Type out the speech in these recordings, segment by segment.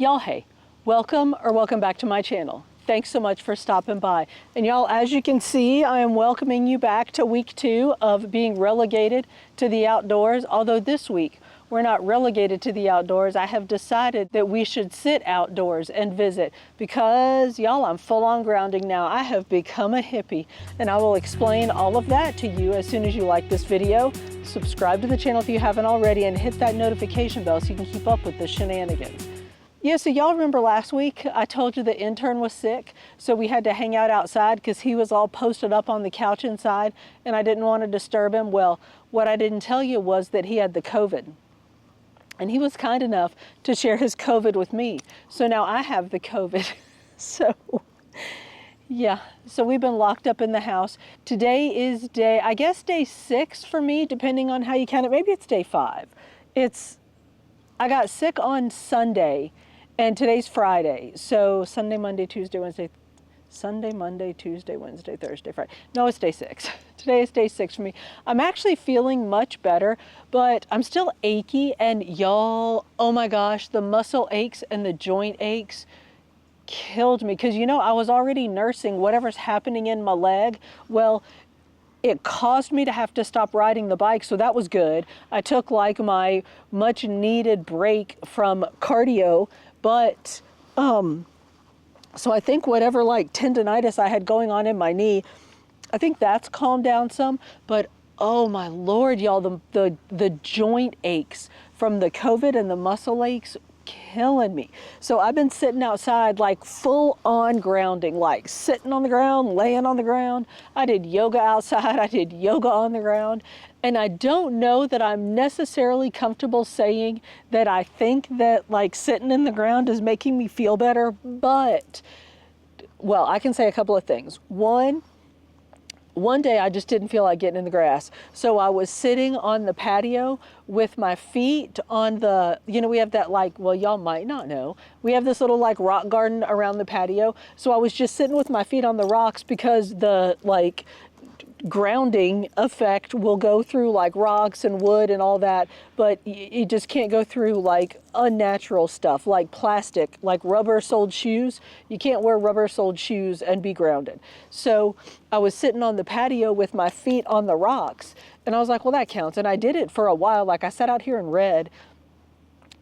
Y'all, hey, welcome back to my channel. Thanks so much for stopping by. And y'all, as you can see, I am welcoming you back to week 2 of being relegated to the outdoors. Although this week, we're not relegated to the outdoors. I have decided that we should sit outdoors and visit because, y'all, I'm full on grounding now. I have become a hippie, and I will explain all of that to you as soon as you like this video. Subscribe to the channel if you haven't already, and hit that notification bell so you can keep up with the shenanigans. Yeah, so y'all remember last week I told you the intern was sick, so we had to hang out outside because he was all posted up on the couch inside and I didn't want to disturb him. Well, what I didn't tell you was that he had the COVID. And he was kind enough to share his COVID with me. So now I have the COVID. So yeah, so we've been locked up in the house. Today is I guess day 6 for me, depending on how you count it. Maybe it's day 5. I got sick on Sunday. And today's Friday, so Sunday, Monday, Tuesday, Wednesday, Sunday, Monday, Tuesday, Wednesday, Thursday, Friday. No, it's day 6. Today is day 6 for me. I'm actually feeling much better, but I'm still achy, and y'all, oh my gosh, the muscle aches and the joint aches killed me. Because, you know, I was already nursing whatever's happening in my leg. Well, it caused me to have to stop riding the bike, so that was good. I took like my much needed break from cardio. But, so I think whatever like tendonitis I had going on in my knee, I think that's calmed down some, but oh my Lord, y'all, the joint aches from the COVID and the muscle aches killing me. So I've been sitting outside like full on grounding, like sitting on the ground, laying on the ground. I did yoga outside, I did yoga on the ground. And I don't know that I'm necessarily comfortable saying that I think that like sitting in the ground is making me feel better, but, well, I can say a couple of things. One day I just didn't feel like getting in the grass. So I was sitting on the patio with my feet on the, you know, we have that like, well, y'all might not know, we have this little like rock garden around the patio. So I was just sitting with my feet on the rocks because the like grounding effect will go through like rocks and wood and all that, but you just can't go through like unnatural stuff like plastic, like rubber-soled shoes. You can't wear rubber-soled shoes and be grounded. So I was sitting on the patio with my feet on the rocks, and I was like, well, that counts. And I did it for a while. Like I sat out here and read.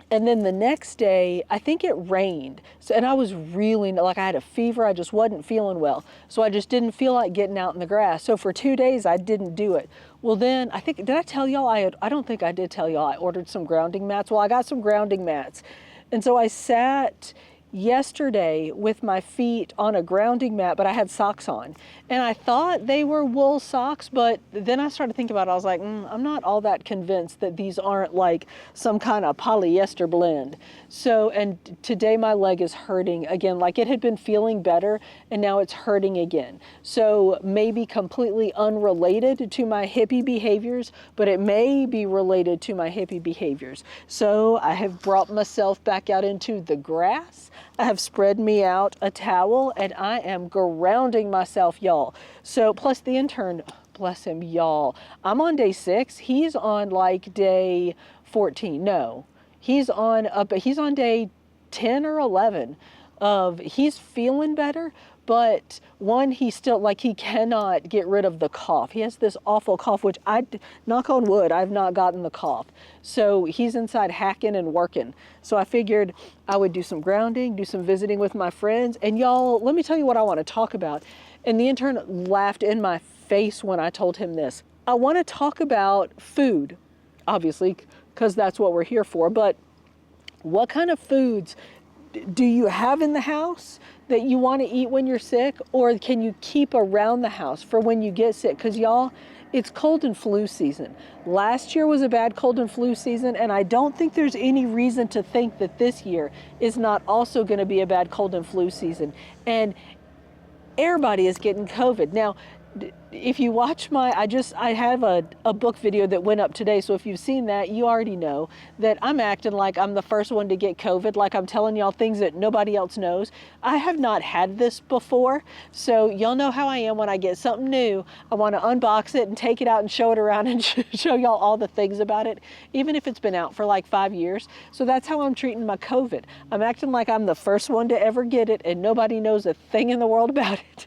And then the next day, I think it rained. So, and I was really, like I had a fever, I just wasn't feeling well. So I just didn't feel like getting out in the grass. So for 2 days, I didn't do it. Well then, I think, did I tell y'all I don't think I did tell y'all I ordered some grounding mats. Well, I got some grounding mats. And so I sat yesterday with my feet on a grounding mat, but I had socks on. And I thought they were wool socks, but then I started thinking about it. I was like, I'm not all that convinced that these aren't like some kind of polyester blend. So, and today my leg is hurting again, like it had been feeling better and now it's hurting again. So maybe completely unrelated to my hippie behaviors, but it may be related to my hippie behaviors. So I have brought myself back out into the grass. I have spread me out a towel and I am grounding myself, y'all. So plus the intern, bless him, y'all. I'm on day 6. He's on like day 14. No, he's on day 10 or 11 of he's feeling better. But one, he still, like, he cannot get rid of the cough. He has this awful cough, which knock on wood, I've not gotten the cough. So he's inside hacking and working. So I figured I would do some grounding, do some visiting with my friends. And y'all, let me tell you what I want to talk about. And the intern laughed in my face when I told him this. I want to talk about food, obviously, because that's what we're here for. But what kind of foods do you have in the house that you want to eat when you're sick, or can you keep around the house for when you get sick? Because y'all, it's cold and flu season. Last year was a bad cold and flu season, and I don't think there's any reason to think that this year is not also going to be a bad cold and flu season. And everybody is getting COVID. Now, if you watch I have a book video that went up today, so if you've seen that, you already know that I'm acting like I'm the first one to get COVID, like I'm telling y'all things that nobody else knows. I have not had this before, so y'all know how I am when I get something new. I want to unbox it and take it out and show it around and show y'all all the things about it, even if it's been out for like 5 years. So that's how I'm treating my COVID. I'm acting like I'm the first one to ever get it and nobody knows a thing in the world about it.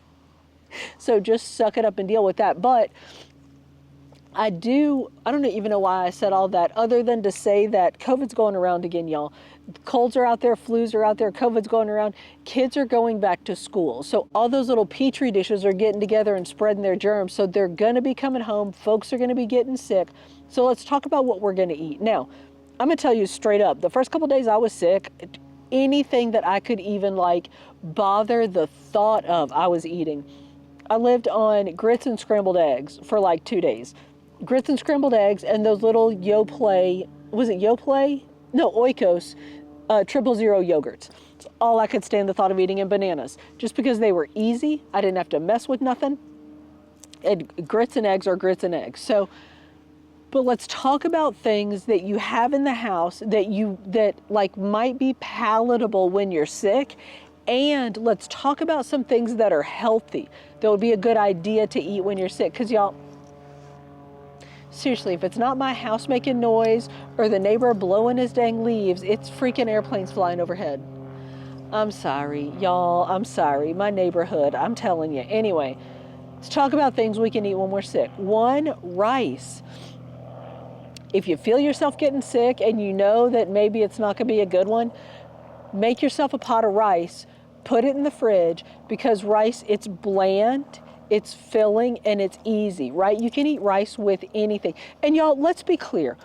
So just suck it up and deal with that. But I don't even know why I said all that, other than to say that COVID's going around again, y'all. Colds are out there, flus are out there, COVID's going around. Kids are going back to school. So all those little petri dishes are getting together and spreading their germs. So they're going to be coming home. Folks are going to be getting sick. So let's talk about what we're going to eat. Now, I'm going to tell you straight up, the first couple days I was sick, anything that I could even like bother the thought of, I was eating. I lived on grits and scrambled eggs for like 2 days. Grits and scrambled eggs and those little Yoplait, was it Yoplait? No, Oikos 000 yogurts. It's all I could stand the thought of eating, and bananas. Just because they were easy, I didn't have to mess with nothing. And grits and eggs are grits and eggs. So, but let's talk about things that you have in the house that like might be palatable when you're sick. And let's talk about some things that are healthy that would be a good idea to eat when you're sick. Because y'all, seriously, if it's not my house making noise or the neighbor blowing his dang leaves, it's freaking airplanes flying overhead. I'm sorry, y'all. I'm sorry. My neighborhood, I'm telling you. Anyway, let's talk about things we can eat when we're sick. 1, rice. If you feel yourself getting sick and you know that maybe it's not going to be a good one, make yourself a pot of rice. Put it in the fridge, because rice, it's bland, it's filling, and it's easy, right? You can eat rice with anything. And y'all, let's be clear.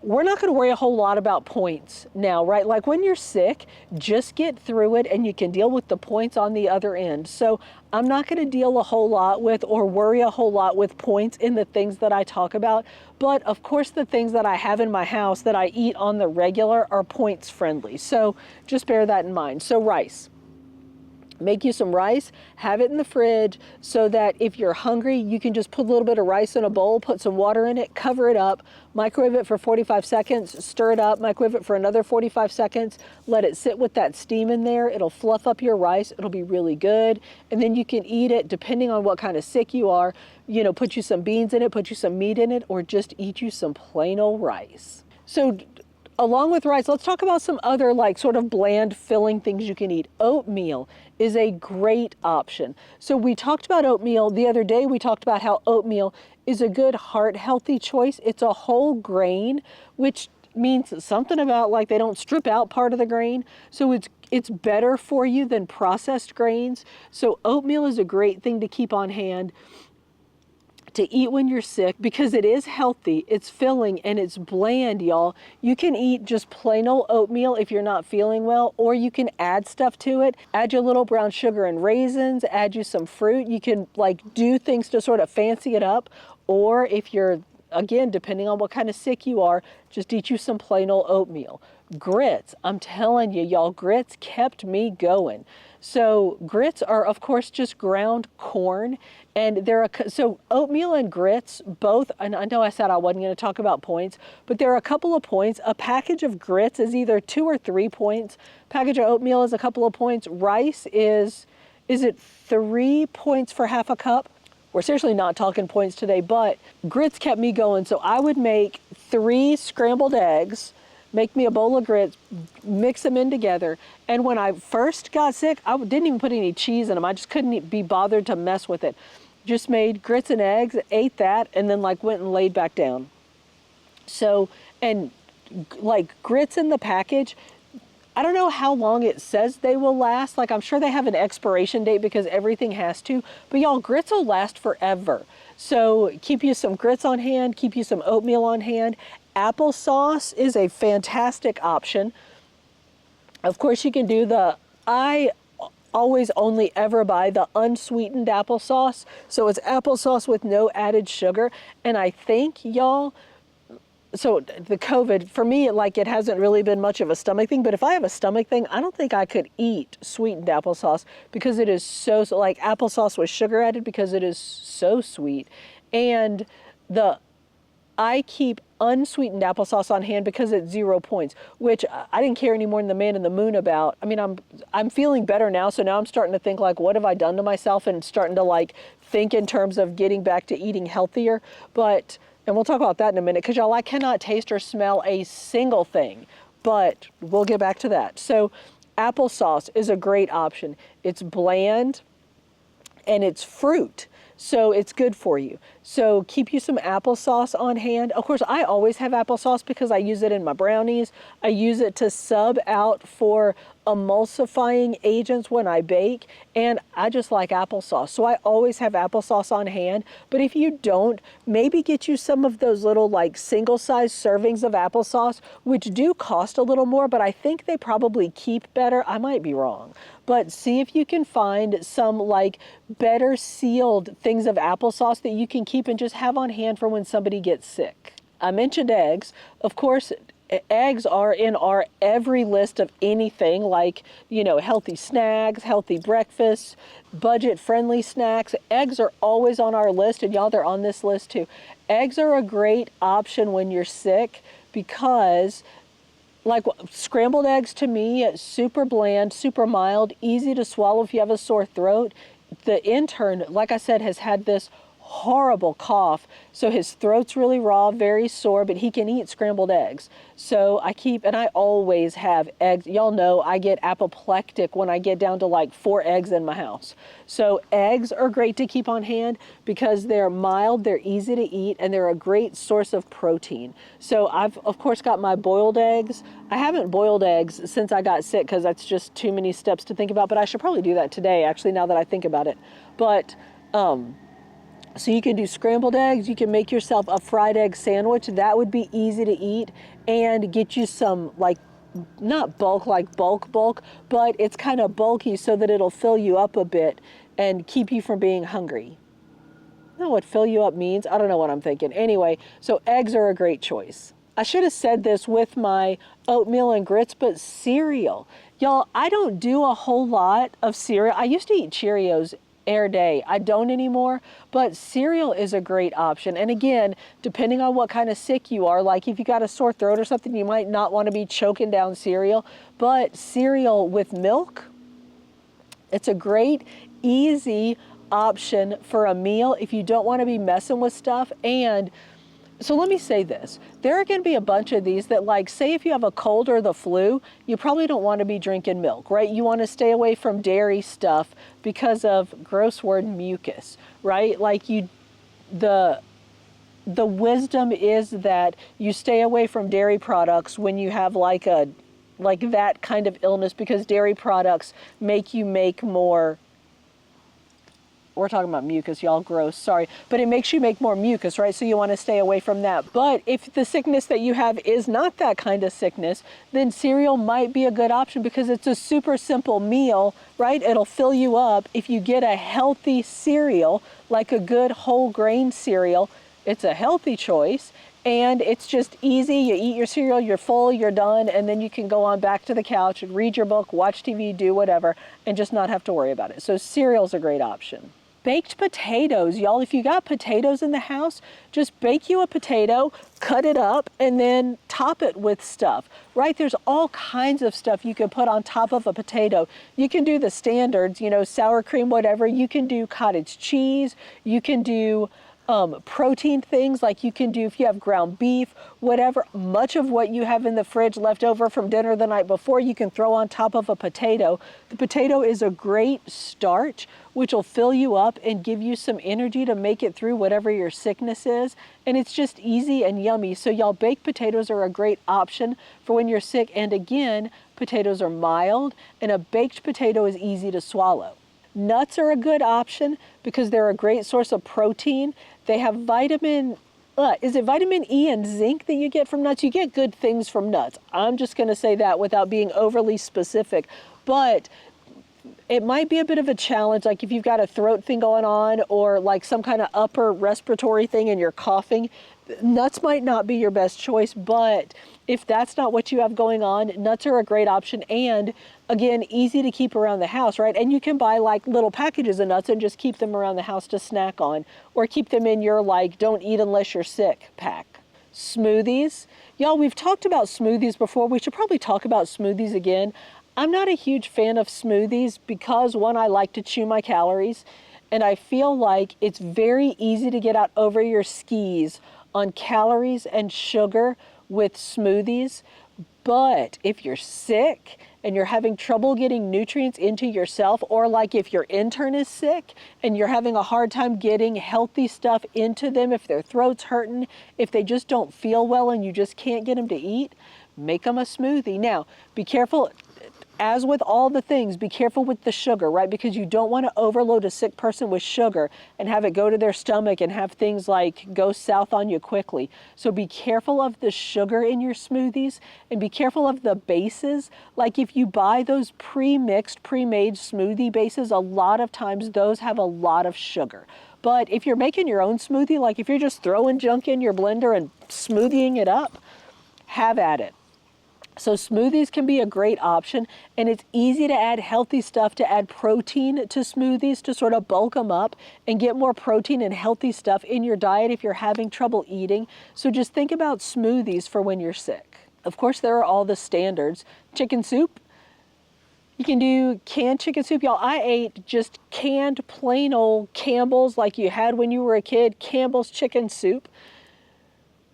We're not going to worry a whole lot about points now, right? Like when you're sick, just get through it and you can deal with the points on the other end. So I'm not going to deal a whole lot with or worry a whole lot with points in the things that I talk about. But of course, the things that I have in my house that I eat on the regular are points friendly. So just bear that in mind. So rice. Make you some rice, have it in the fridge so that if you're hungry, you can just put a little bit of rice in a bowl, put some water in it, cover it up, microwave it for 45 seconds, stir it up, microwave it for another 45 seconds, let it sit with that steam in there. It'll fluff up your rice. It'll be really good. And then you can eat it depending on what kind of sick you are. You know, put you some beans in it, put you some meat in it, or just eat you some plain old rice. So along with rice, let's talk about some other like sort of bland filling things you can eat. Oatmeal is a great option. So we talked about oatmeal the other day. We talked about how oatmeal is a good heart healthy choice. It's a whole grain, which means something about like they don't strip out part of the grain. So it's better for you than processed grains. So oatmeal is a great thing to keep on hand to eat when you're sick, because it is healthy, it's filling, and it's bland, y'all. You can eat just plain old oatmeal if you're not feeling well, or you can add stuff to it. Add your little brown sugar and raisins, add you some fruit. You can like do things to sort of fancy it up, or if you're, again, depending on what kind of sick you are, just eat you some plain old oatmeal. Grits, I'm telling you, y'all, grits kept me going. So grits are, of course, just ground corn, and so oatmeal and grits both, and I know I said I wasn't going to talk about points, but there are a couple of points. A package of grits is either 2 or 3 points. Package of oatmeal is a couple of points. Rice is it 3 points for half a cup? We're seriously not talking points today, but grits kept me going. So I would make 3 scrambled eggs, make me a bowl of grits, mix them in together. And when I first got sick, I didn't even put any cheese in them. I just couldn't be bothered to mess with it. Just made grits and eggs, ate that, and then like went and laid back down. So, and like grits in the package, I don't know how long it says they will last. Like I'm sure they have an expiration date because everything has to, but y'all, grits will last forever. So keep you some grits on hand, keep you some oatmeal on hand. Applesauce is a fantastic option. Of course, you can do I always only ever buy the unsweetened applesauce. So it's applesauce with no added sugar. And I think, y'all, so the COVID, for me, it hasn't really been much of a stomach thing, but if I have a stomach thing, I don't think I could eat sweetened applesauce because it is so like applesauce with sugar added because it is so sweet. And I keep unsweetened applesauce on hand because it's 0 points, which I didn't care any more than the man in the moon about. I mean, I'm feeling better now, so now I'm starting to think what have I done to myself, and starting to think in terms of getting back to eating healthier. And we'll talk about that in a minute, because y'all, I cannot taste or smell a single thing, but we'll get back to that. So applesauce is a great option. It's bland and it's fruit, so it's good for you. So keep you some applesauce on hand. Of course, I always have applesauce because I use it in my brownies. I use it to sub out for emulsifying agents when I bake, and I just like applesauce. So I always have applesauce on hand. But if you don't, maybe get you some of those little single size servings of applesauce, which do cost a little more, but I think they probably keep better. I might be wrong. But see if you can find some better sealed things of applesauce that you can keep and just have on hand for when somebody gets sick. I mentioned eggs. Of course, eggs are in our every list of anything healthy snacks, healthy breakfasts, budget-friendly snacks. Eggs are always on our list, and y'all, they're on this list too. Eggs are a great option when you're sick because scrambled eggs, to me, super bland, super mild, easy to swallow if you have a sore throat. The intern, like I said, has had this horrible cough, so his throat's really raw, very sore, but he can eat scrambled eggs. So I always have eggs. Y'all know I get apoplectic when I get down to 4 eggs in my house. So eggs are great to keep on hand because they're mild, they're easy to eat, and they're a great source of protein. So I've, of course, got my boiled eggs. I haven't boiled eggs since I got sick because that's just too many steps to think about, but I should probably do that today, actually, now that I think about it. But, so you can do scrambled eggs, you can make yourself a fried egg sandwich. That would be easy to eat and get you some not bulk bulk, but it's kind of bulky so that it'll fill you up a bit and keep you from being hungry. I don't know what fill you up means. I don't know what I'm thinking. Anyway, so eggs are a great choice. I should have said this with my oatmeal and grits, but cereal. Y'all, I don't do a whole lot of cereal. I used to eat Cheerios air day. I don't anymore, but cereal is a great option. And again, depending on what kind of sick you are, if you got a sore throat or something, you might not want to be choking down cereal, but cereal with milk, it's a great, easy option for a meal if you don't want to be messing with stuff. And so let me say this, there are going to be a bunch of these that say if you have a cold or the flu, you probably don't want to be drinking milk, right? You want to stay away from dairy stuff because of, gross word, mucus, right? The wisdom is that you stay away from dairy products when you have that kind of illness, because dairy products make you make more, we're talking about mucus, y'all, gross, sorry. But it makes you make more mucus, right? So you want to stay away from that. But if the sickness that you have is not that kind of sickness, then cereal might be a good option because it's a super simple meal, right? It'll fill you up. If you get a healthy cereal, like a good whole grain cereal, it's a healthy choice. And it's just easy. You eat your cereal, you're full, you're done, and then you can go on back to the couch and read your book, watch TV, do whatever, and just not have to worry about it. So cereal's a great option. Baked potatoes, y'all, if you got potatoes in the house, just bake you a potato, cut it up, and then top it with stuff, right? There's all kinds of stuff you can put on top of a potato. You can do the standards, sour cream, whatever. You can do cottage cheese. You can do protein things, like you can do if you have ground beef, whatever. Much of what you have in the fridge left over from dinner the night before, you can throw on top of a potato. The potato is a great starch, which will fill you up and give you some energy to make it through whatever your sickness is. And it's just easy and yummy. So y'all, baked potatoes are a great option for when you're sick. And again, potatoes are mild, and a baked potato is easy to swallow. Nuts are a good option because they're a great source of protein. They have vitamin E and zinc that you get from nuts? You get good things from nuts. I'm just going to say that without being overly specific. But it might be a bit of a challenge, like if you've got a throat thing going on or some kind of upper respiratory thing and you're coughing, nuts might not be your best choice, but if that's not what you have going on, nuts are a great option. And again, easy to keep around the house, right? And you can buy like little packages of nuts and just keep them around the house to snack on, or keep them in your like don't eat unless you're sick pack. Smoothies. Y'all, we've talked about smoothies before. We should probably talk about smoothies again. I'm not a huge fan of smoothies because, one, I like to chew my calories, and I feel like it's very easy to get out over your skis on calories and sugar with smoothies. But if you're sick and you're having trouble getting nutrients into yourself, or like if your intern is sick and you're having a hard time getting healthy stuff into them, if their throat's hurting, if they just don't feel well and you just can't get them to eat, make them a smoothie. Now, be careful. As with all the things, be careful with the sugar, right? Because you don't want to overload a sick person with sugar and have it go to their stomach and have things like go south on you quickly. So be careful of the sugar in your smoothies, and be careful of the bases. Like if you buy those pre-mixed, pre-made smoothie bases, a lot of times those have a lot of sugar. But if you're making your own smoothie, like if you're just throwing junk in your blender and smoothieing it up, have at it. So smoothies can be a great option, and it's easy to add healthy stuff, to add protein to smoothies to sort of bulk them up and get more protein and healthy stuff in your diet if you're having trouble eating. So just think about smoothies for when you're sick. Of course, there are all the standards. Chicken soup. You can do canned chicken soup. Y'all, I ate just canned plain old Campbell's like you had when you were a kid, Campbell's chicken soup,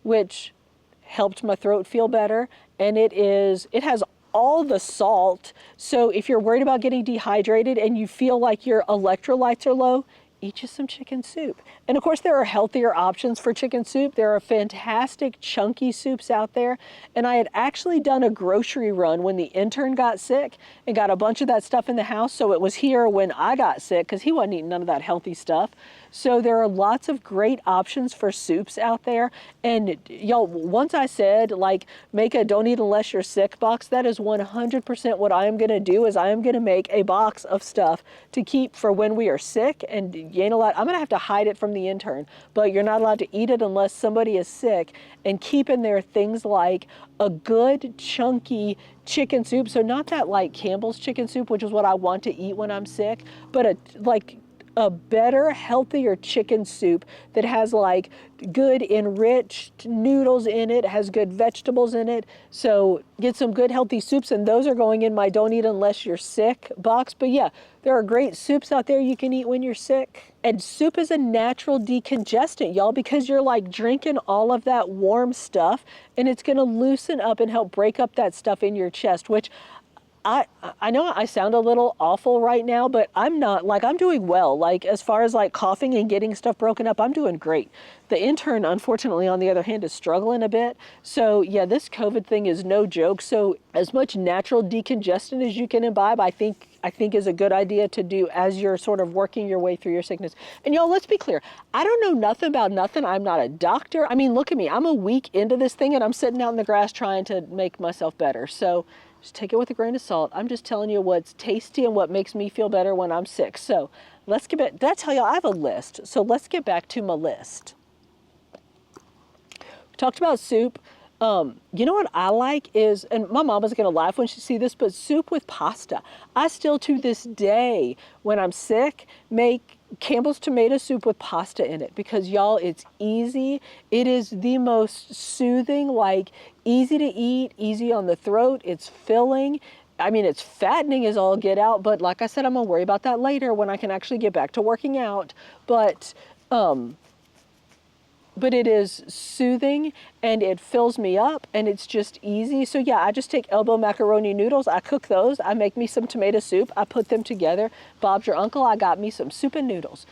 which helped my throat feel better. And it has all the salt. So if you're worried about getting dehydrated and you feel like your electrolytes are low, eat you some chicken soup. And of course, there are healthier options for chicken soup. There are fantastic chunky soups out there. And I had actually done a grocery run when the intern got sick and got a bunch of that stuff in the house. So it was here when I got sick because he wasn't eating none of that healthy stuff. So there are lots of great options for soups out there. And y'all, once I said like make a don't eat unless you're sick box, that is 100% what I am gonna do. Is I am gonna make a box of stuff to keep for when we are sick. And you ain't allowed, I'm gonna have to hide it from the intern, but you're not allowed to eat it unless somebody is sick. And keep in there things like a good chunky chicken soup. So not that like Campbell's chicken soup, which is what I want to eat when I'm sick, but a better, healthier chicken soup that has like good enriched noodles in it, has good vegetables in it. So get some good healthy soups, and those are going in my don't eat unless you're sick box. But yeah, there are great soups out there you can eat when you're sick. And soup is a natural decongestant, y'all, because you're like drinking all of that warm stuff, and it's gonna loosen up and help break up that stuff in your chest, which I know I sound a little awful right now, but I'm not. Like, I'm doing well. Like, as far as like coughing and getting stuff broken up, I'm doing great. The intern, unfortunately, on the other hand, is struggling a bit. So yeah, this COVID thing is no joke. So as much natural decongestant as you can imbibe, I think is a good idea to do as you're sort of working your way through your sickness. And y'all, let's be clear. I don't know nothing about nothing. I'm not a doctor. I mean, look at me. I'm a week into this thing and I'm sitting out in the grass trying to make myself better. So just take it with a grain of salt. I'm just telling you what's tasty and what makes me feel better when I'm sick. So let's get back. Did I tell y'all I have a list? So let's get back to my list. We talked about soup. You know what I like is, and my mama's gonna laugh when she sees this, but soup with pasta. I still to this day, when I'm sick, make Campbell's tomato soup with pasta in it, because y'all, it's easy. It is the most soothing, like easy to eat, easy on the throat. It's filling. I mean, it's fattening as all get out, but like I said, I'm gonna worry about that later when I can actually get back to working out. But it is soothing and it fills me up and it's just easy. So yeah, I just take elbow macaroni noodles, I cook those, I make me some tomato soup, I put them together. Bob's your uncle, I got me some soup and noodles.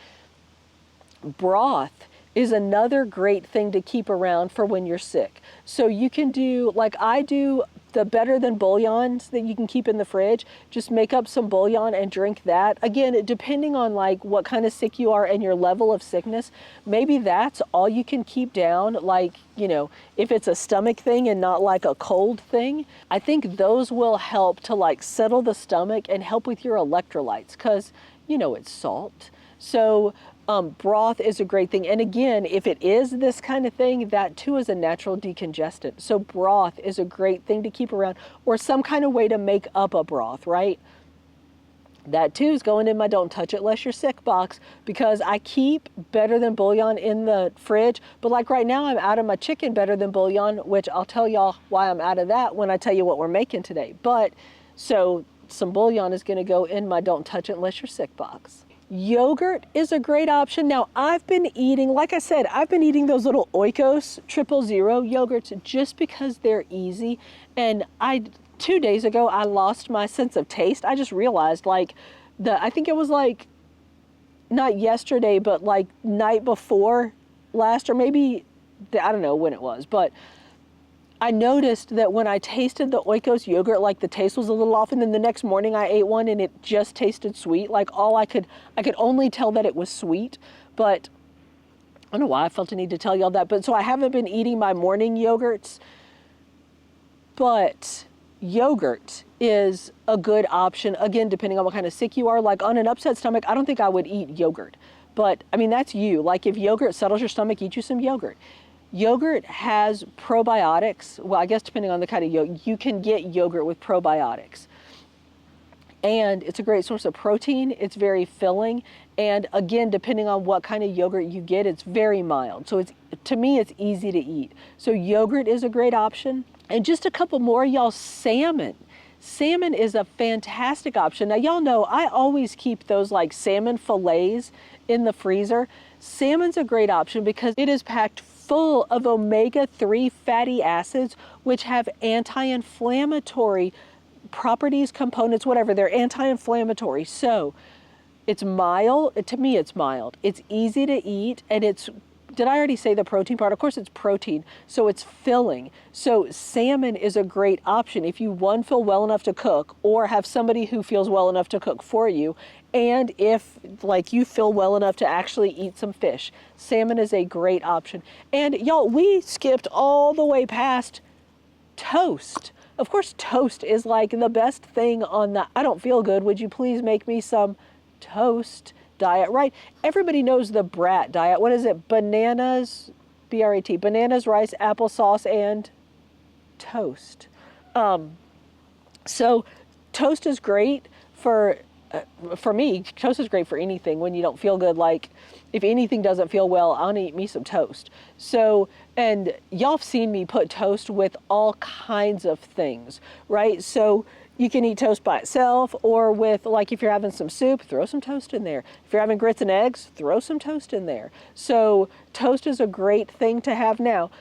Broth is another great thing to keep around for when you're sick. So you can do, like I do, the better than bouillons that you can keep in the fridge. Just make up some bouillon and drink that. Again, depending on like what kind of sick you are and your level of sickness, maybe that's all you can keep down. Like, you know, if it's a stomach thing and not like a cold thing, I think those will help to like settle the stomach and help with your electrolytes, because, you know, it's salt. So Broth is a great thing. And again, if it is this kind of thing, that too is a natural decongestant. So broth is a great thing to keep around, or some kind of way to make up a broth, right? That too is going in my don't touch it unless you're sick box, because I keep better than bouillon in the fridge. But like right now, I'm out of my chicken better than bouillon, which I'll tell y'all why I'm out of that when I tell you what we're making today. But so some bouillon is going to go in my don't touch it unless you're sick box. Yogurt is a great option. Now I've been eating, like I said, I've been eating those little Oikos 000 yogurts just because they're easy. And 2 days ago, I lost my sense of taste. I just realized I think it was like, not yesterday, but like night before last, or maybe, I don't know when it was, but I noticed that when I tasted the Oikos yogurt, like the taste was a little off, and then the next morning I ate one and it just tasted sweet. Like I could only tell that it was sweet, but I don't know why I felt the need to tell y'all that. But so I haven't been eating my morning yogurts, but yogurt is a good option. Again, depending on what kind of sick you are. Like on an upset stomach, I don't think I would eat yogurt, but I mean, that's you. Like if yogurt settles your stomach, eat you some yogurt. Yogurt has probiotics. Well, I guess depending on the kind of yogurt, you can get yogurt with probiotics. And it's a great source of protein. It's very filling. And again, depending on what kind of yogurt you get, it's very mild. So to me, it's easy to eat. So yogurt is a great option. And just a couple more, y'all, salmon. Salmon is a fantastic option. Now, y'all know I always keep those like salmon fillets in the freezer. Salmon's a great option because it is packed full of omega-3 fatty acids, which have anti-inflammatory properties, components, whatever. They're anti-inflammatory. So it's mild. To me, it's mild. It's easy to eat, and did I already say the protein part? Of course it's protein, so it's filling. So salmon is a great option if you, one, feel well enough to cook, or have somebody who feels well enough to cook for you, and if like you feel well enough to actually eat some fish. Salmon is a great option. And y'all, we skipped all the way past toast. Of course, toast is like the best thing on the I don't feel good, would you please make me some toast diet, right? Everybody knows the BRAT diet. What is it? Bananas, B-R-A-T, bananas, rice, applesauce, and toast. So toast is great for me. Toast is great for anything when you don't feel good. Like if anything doesn't feel well, I'll eat me some toast. So, and y'all have seen me put toast with all kinds of things, right? So you can eat toast by itself, or with, like if you're having some soup, throw some toast in there. If you're having grits and eggs, throw some toast in there. So toast is a great thing to have. Now,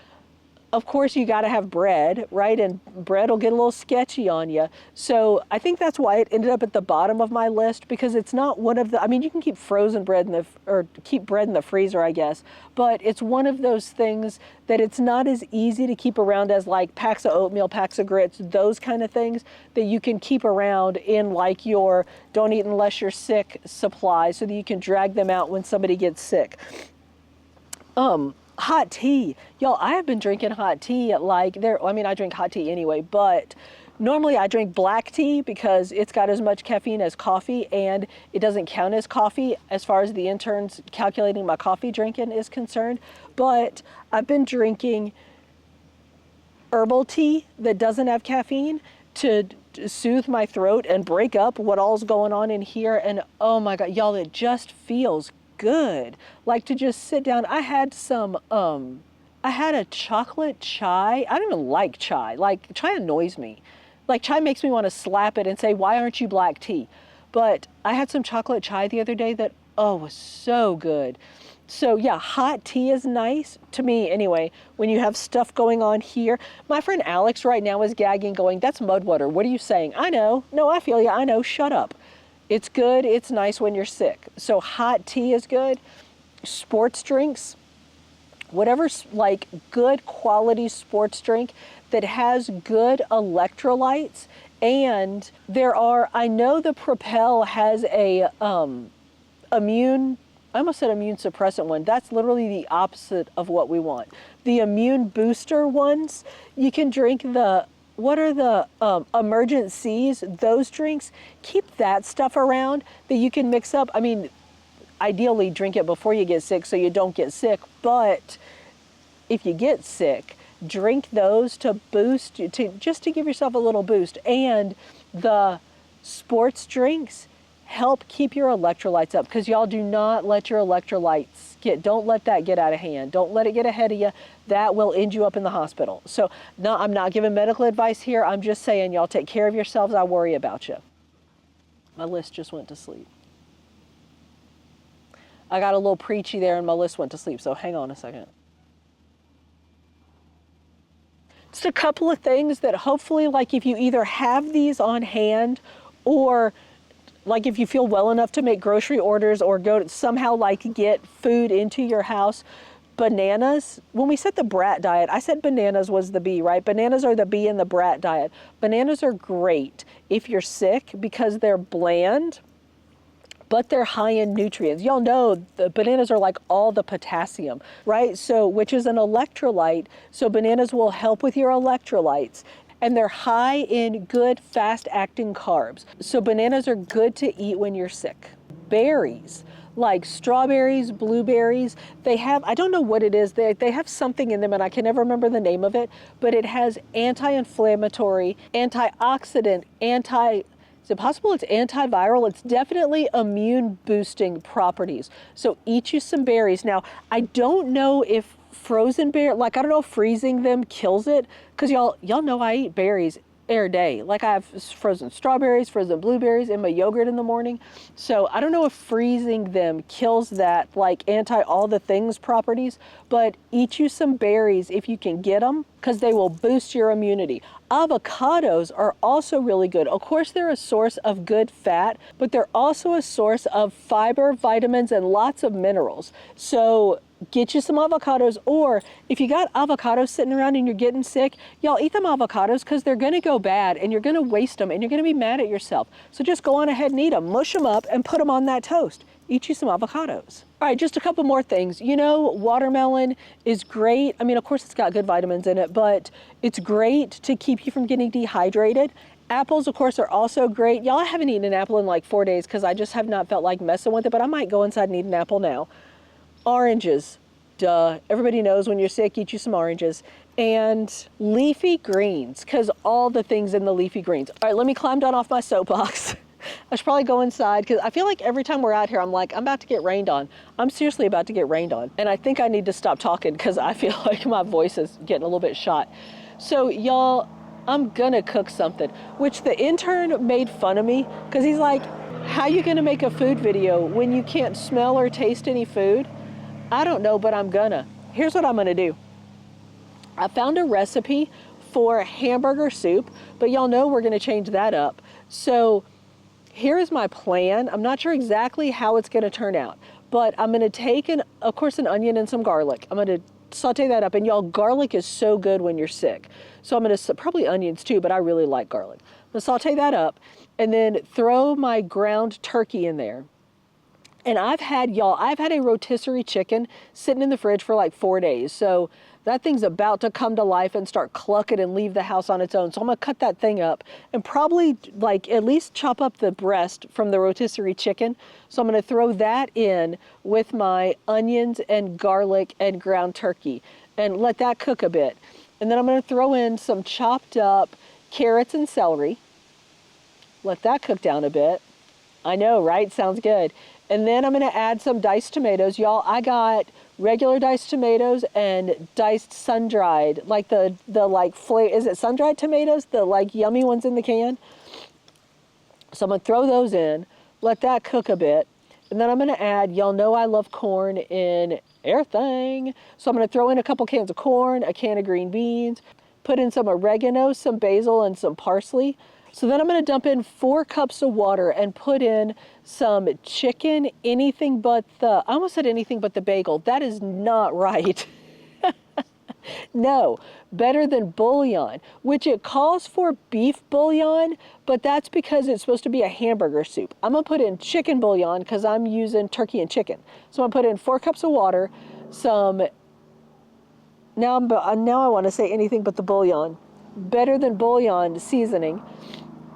of course, you got to have bread, right? And bread will get a little sketchy on you. So I think that's why it ended up at the bottom of my list, because it's not one of the, I mean, you can keep frozen bread or keep bread in the freezer, I guess, but it's one of those things that it's not as easy to keep around as like packs of oatmeal, packs of grits, those kind of things that you can keep around in like your don't eat unless you're sick supply, so that you can drag them out when somebody gets sick. Hot tea. Y'all, I have been drinking hot tea I mean, I drink hot tea anyway, but normally I drink black tea because it's got as much caffeine as coffee, and it doesn't count as coffee as far as the interns calculating my coffee drinking is concerned. But I've been drinking herbal tea that doesn't have caffeine to soothe my throat and break up what all's going on in here. And oh my God, y'all, it just feels good. Like to just sit down. I had a chocolate chai. I don't even like chai. Like chai annoys me. Like chai makes me want to slap it and say, why aren't you black tea? But I had some chocolate chai the other day that, was so good. So yeah, hot tea is nice to me anyway, when you have stuff going on here. My friend Alex right now is gagging going, that's mud water. What are you saying? I know. No, I feel you. I know. Shut up. It's good. It's nice when you're sick. So hot tea is good. Sports drinks, whatever's like good quality sports drink that has good electrolytes. And I know the Propel has a I almost said immune suppressant one. That's literally the opposite of what we want. The immune booster ones, you can drink what are the Emergent Seas, those drinks, keep that stuff around that you can mix up. I mean, ideally drink it before you get sick so you don't get sick. But if you get sick, drink those to boost you, just to give yourself a little boost. And the sports drinks help keep your electrolytes up, because y'all do not let your electrolytes don't let that get out of hand. Don't let it get ahead of you. That will end you up in the hospital. So no, I'm not giving medical advice here. I'm just saying, y'all take care of yourselves. I worry about you. My list just went to sleep. I got a little preachy there and my list went to sleep, so hang on a second. Just a couple of things that hopefully, like if you either have these on hand, or like if you feel well enough to make grocery orders or go to somehow like get food into your house. Bananas, when we said the brat diet, I said bananas was the B, right? Bananas are the B in the brat diet. Bananas are great if you're sick because they're bland, but they're high in nutrients. Y'all know the bananas are like all the potassium, right? So, which is an electrolyte. So bananas will help with your electrolytes. And they're high in good, fast-acting carbs. So bananas are good to eat when you're sick. Berries, like strawberries, blueberries, they have, I don't know what it is, they have something in them and I can never remember the name of it, but it has anti-inflammatory, antioxidant, is it possible it's antiviral? It's definitely immune boosting properties. So eat you some berries. Now, I don't know if frozen berry, like I don't know if freezing them kills it, because y'all know I eat berries every day. Like I have frozen strawberries, frozen blueberries in my yogurt in the morning. So I don't know if freezing them kills that like anti all the things properties, but eat you some berries if you can get them, because they will boost your immunity. Avocados are also really good. Of course, they're a source of good fat, but they're also a source of fiber, vitamins, and lots of minerals. So get you some avocados, or if you got avocados sitting around and you're getting sick, y'all eat them avocados, because they're gonna go bad and you're gonna waste them and you're gonna be mad at yourself. So just go on ahead and eat them, mush them up and put them on that toast. Eat you some avocados. All right, just a couple more things. You know, watermelon is great. I mean, of course it's got good vitamins in it, but it's great to keep you from getting dehydrated. Apples, of course, are also great. Y'all, I haven't eaten an apple in like 4 days because I just have not felt like messing with it, but I might go inside and eat an apple now. Oranges, duh. Everybody knows when you're sick, eat you some oranges. And leafy greens, because all the things in the leafy greens. All right, let me climb down off my soapbox. I should probably go inside, because I feel like every time we're out here, I'm like, I'm about to get rained on. I'm seriously about to get rained on. And I think I need to stop talking because I feel like my voice is getting a little bit shot. So y'all, I'm gonna cook something, which the intern made fun of me because he's like, how you gonna make a food video when you can't smell or taste any food? I don't know, but I'm gonna. Here's what I'm gonna do. I found a recipe for hamburger soup, but y'all know we're gonna change that up. So here is my plan. I'm not sure exactly how it's gonna turn out, but I'm gonna take, of course, an onion and some garlic. I'm gonna saute that up, and y'all, garlic is so good when you're sick. So I'm gonna, probably onions too, but I really like garlic. I'm gonna saute that up, and then throw my ground turkey in there. And I've had a rotisserie chicken sitting in the fridge for like 4 days. So that thing's about to come to life and start clucking and leave the house on its own. So I'm gonna cut that thing up and probably like at least chop up the breast from the rotisserie chicken. So I'm gonna throw that in with my onions and garlic and ground turkey and let that cook a bit. And then I'm gonna throw in some chopped up carrots and celery. Let that cook down a bit. I know, right? Sounds good. And then I'm gonna add some diced tomatoes. Y'all, I got regular diced tomatoes and diced sun-dried, like the like flavor, is it sun-dried tomatoes? The like yummy ones in the can? So I'm gonna throw those in, let that cook a bit. And then I'm gonna add, y'all know I love corn in everything. So I'm gonna throw in a couple cans of corn, a can of green beans, put in some oregano, some basil, and some parsley. So then I'm gonna dump in 4 cups of water and put in some chicken, I almost said anything but the bagel. That is not right. No, better than bouillon, which it calls for beef bouillon, but that's because it's supposed to be a hamburger soup. I'm gonna put in chicken bouillon because I'm using turkey and chicken. So I'm gonna put in 4 cups of water, now I wanna say anything but the bouillon. Better than bouillon seasoning.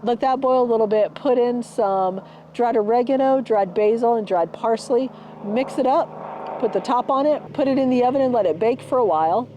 Let that boil a little bit, put in some dried oregano, dried basil, and dried parsley. mix it up, put the top on it, put it in the oven and let it bake for a while.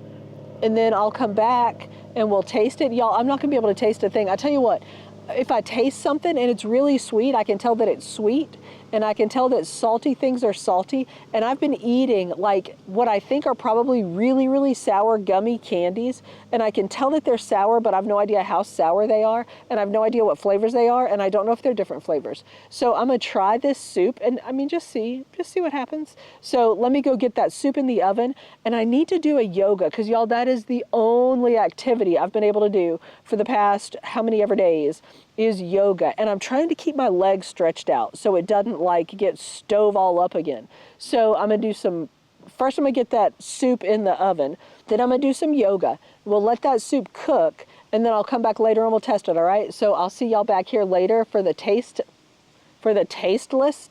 And then I'll come back and we'll taste it. Y'all, I'm not gonna be able to taste a thing. I tell you what, if I taste something and it's really sweet, I can tell that it's sweet, and I can tell that salty things are salty. And I've been eating like what I think are probably really, really sour gummy candies, and I can tell that they're sour, but I have no idea how sour they are, and I have no idea what flavors they are, and I don't know if they're different flavors. So I'm gonna try this soup, and I mean, just see what happens. So let me go get that soup in the oven, and I need to do a yoga, because y'all, that is the only activity I've been able to do for the past how many ever days is yoga. And I'm trying to keep my legs stretched out so it doesn't like get stove all up again. So I'm gonna do first I'm gonna get that soup in the oven, then I'm gonna do some yoga. We'll let that soup cook, and then I'll come back later and we'll test it, all right? So I'll see y'all back here later for the tasteless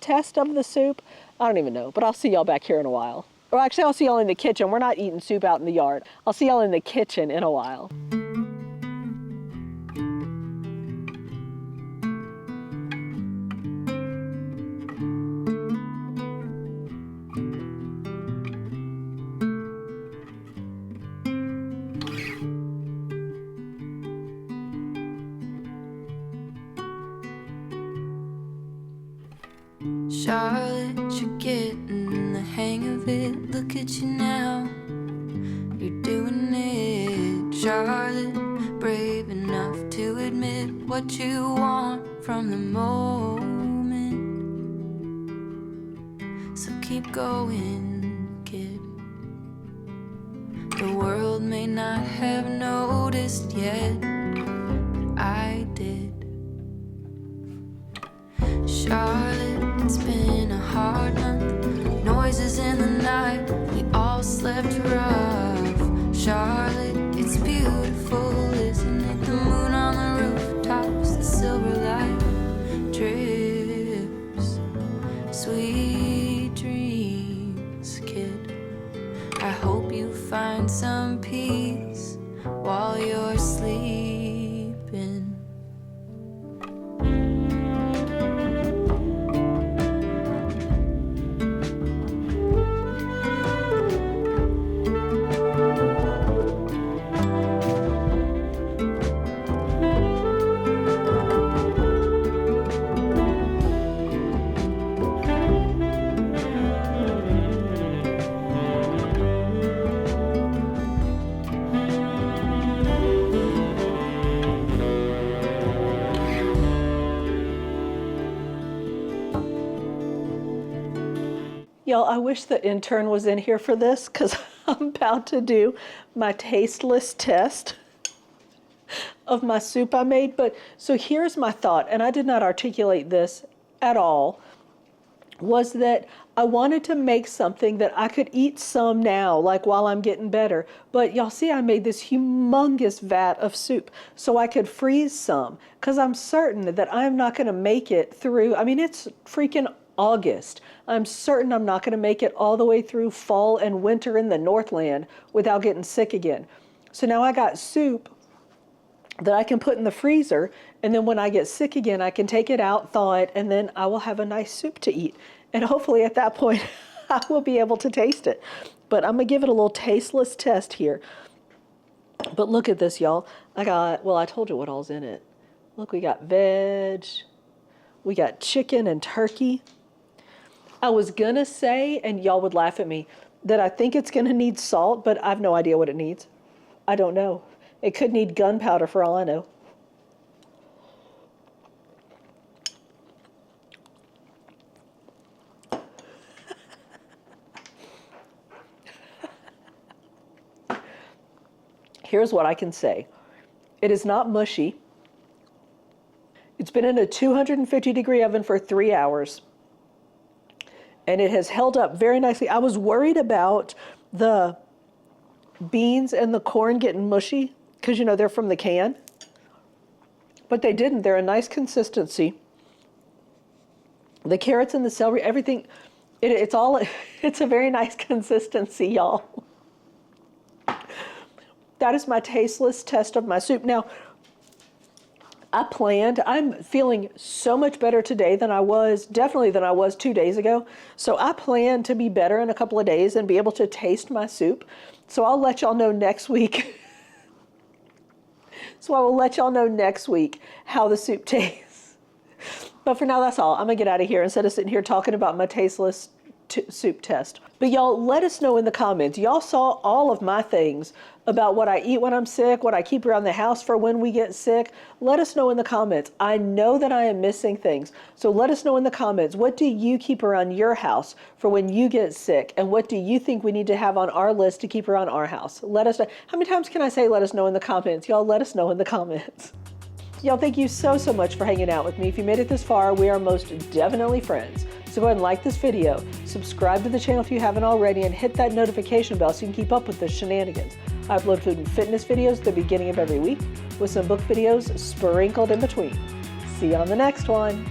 test of the soup. I don't even know, but I'll see y'all back here in a while. Or actually, I'll see y'all in the kitchen. We're not eating soup out in the yard. I'll see y'all in the kitchen in a while. Charlotte, you're getting the hang of it. Look at you now, you're doing it. Charlotte, brave enough to admit what you want from the moment. So keep going, kid. The world may not have noticed yet, but I did. Charlotte, it's been a hard month. Noises in the night, we all slept rough. Charlotte, it's beautiful, isn't it? The moon on the rooftops, the silver light drips. Sweet dreams, kid. I hope you find some peace while you're sleeping. Y'all, I wish the intern was in here for this, because I'm about to do my tasteless test of my soup I made. But so here's my thought, and I did not articulate this at all, was that I wanted to make something that I could eat some now, like while I'm getting better. But y'all see, I made this humongous vat of soup so I could freeze some, because I'm certain that I'm not going to make it through. I mean, it's freaking August. I'm certain I'm not going to make it all the way through fall and winter in the Northland without getting sick again. So now I got soup that I can put in the freezer, and then when I get sick again, I can take it out, thaw it, and then I will have a nice soup to eat. And hopefully at that point, I will be able to taste it. But I'm gonna give it a little tasteless test here. But look at this, y'all. I told you what all's in it. Look, we got veg, we got chicken and turkey. I was gonna say, and y'all would laugh at me, that I think it's gonna need salt, but I have no idea what it needs. I don't know. It could need gunpowder for all I know. Here's what I can say. It is not mushy. It's been in a 250-degree oven for 3 hours. And it has held up very nicely. I was worried about the beans and the corn getting mushy, because you know they're from the can. But they didn't. They're a nice consistency. The carrots and the celery, everything, it's a very nice consistency, y'all. That is my tasteless test of my soup. Now, I'm feeling so much better today than I was, definitely than I was 2 days ago. So I plan to be better in a couple of days and be able to taste my soup. So I'll let y'all know next week. So I will let y'all know next week how the soup tastes. But for now, that's all. I'm gonna get out of here instead of sitting here talking about my tasteless soup test. But y'all, let us know in the comments. Y'all saw all of my things about what I eat when I'm sick, what I keep around the house for when we get sick. Let us know in the comments. I know that I am missing things. So let us know in the comments, what do you keep around your house for when you get sick? And what do you think we need to have on our list to keep around our house? Let us know. How many times can I say let us know in the comments? Y'all, let us know in the comments. Y'all, thank you so much for hanging out with me. If you made it this far, we are most definitely friends. So go ahead and like this video, subscribe to the channel if you haven't already, and hit that notification bell so you can keep up with the shenanigans. I upload food and fitness videos at the beginning of every week with some book videos sprinkled in between. See you on the next one.